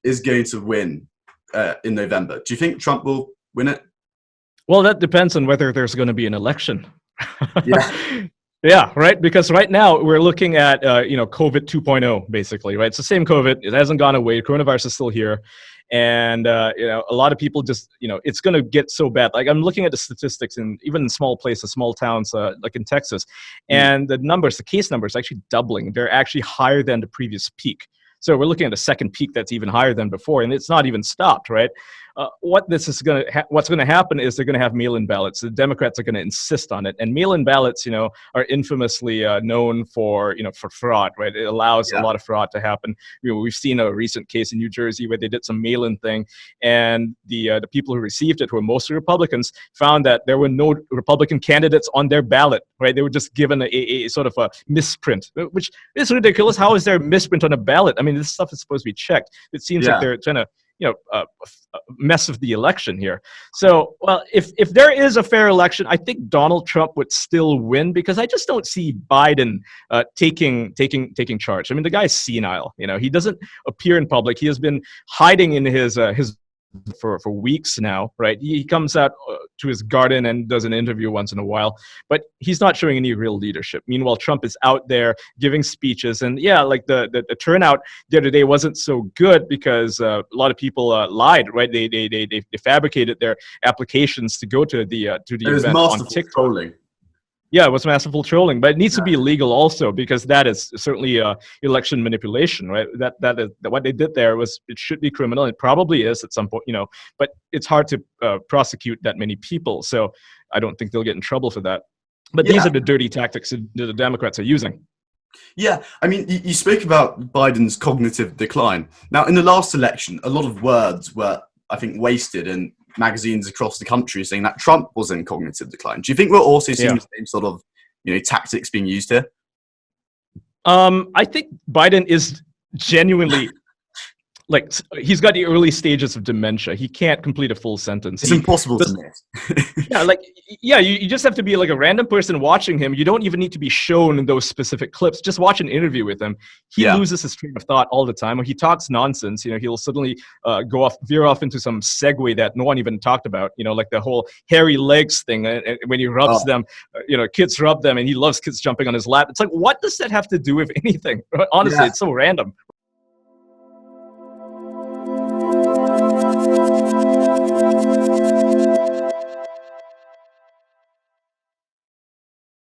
is going to win in November? Do you think Trump will win it? Well, that depends on whether there's going to be an election. Yeah. Yeah, right. Because right now we're looking at COVID 2.0, basically, right? It's the same COVID. It hasn't gone away. Coronavirus is still here, and a lot of people just it's going to get so bad. Like I'm looking at the statistics, and even in small places, small towns, like in Texas, and the case numbers, actually doubling. They're actually higher than the previous peak. So we're looking at a second peak that's even higher than before, and it's not even stopped, right? What's going to happen is they're going to have mail-in ballots. The Democrats are going to insist on it, and mail-in ballots, are infamously known for fraud, right? It allows a lot of fraud to happen. We've seen a recent case in New Jersey where they did some mail-in thing, and the people who received it, who were mostly Republicans, found that there were no Republican candidates on their ballot, right? They were just given a sort of a misprint, which is ridiculous. How is there a misprint on a ballot? I mean, this stuff is supposed to be checked. It seems like they're trying to mess with the election here. So, well, if there is a fair election, I think Donald Trump would still win, because I just don't see Biden taking charge. I mean, the guy's senile. He doesn't appear in public. He has been hiding in his for weeks now, right? He comes out to his garden and does an interview once in a while, but he's not showing any real leadership. Meanwhile, Trump is out there giving speeches, and like the turnout the other day wasn't so good because a lot of people lied, right? They fabricated their applications to go to the event on TikTok. Trolling. Yeah, it was masterful trolling, but it needs to be illegal also, because that is certainly election manipulation, right? That is what they did there it should be criminal. It probably is at some point, but it's hard to prosecute that many people, so I don't think they'll get in trouble for that. But these are the dirty tactics that the Democrats are using. Yeah, I mean, you spoke about Biden's cognitive decline. Now, in the last election, a lot of words were, I think, wasted in magazines across the country saying that Trump was in cognitive decline. Do you think we're also seeing the same sort of, tactics being used here? I think Biden is genuinely he's got the early stages of dementia. He can't complete a full sentence. It's impossible to miss. You just have to be like a random person watching him. You don't even need to be shown those specific clips. Just watch an interview with him. He loses his train of thought all the time. When he talks nonsense, he'll suddenly veer off into some segue that no one even talked about. Like the whole hairy legs thing. When he rubs them, kids rub them, and he loves kids jumping on his lap. It's like, what does that have to do with anything? Honestly, it's so random.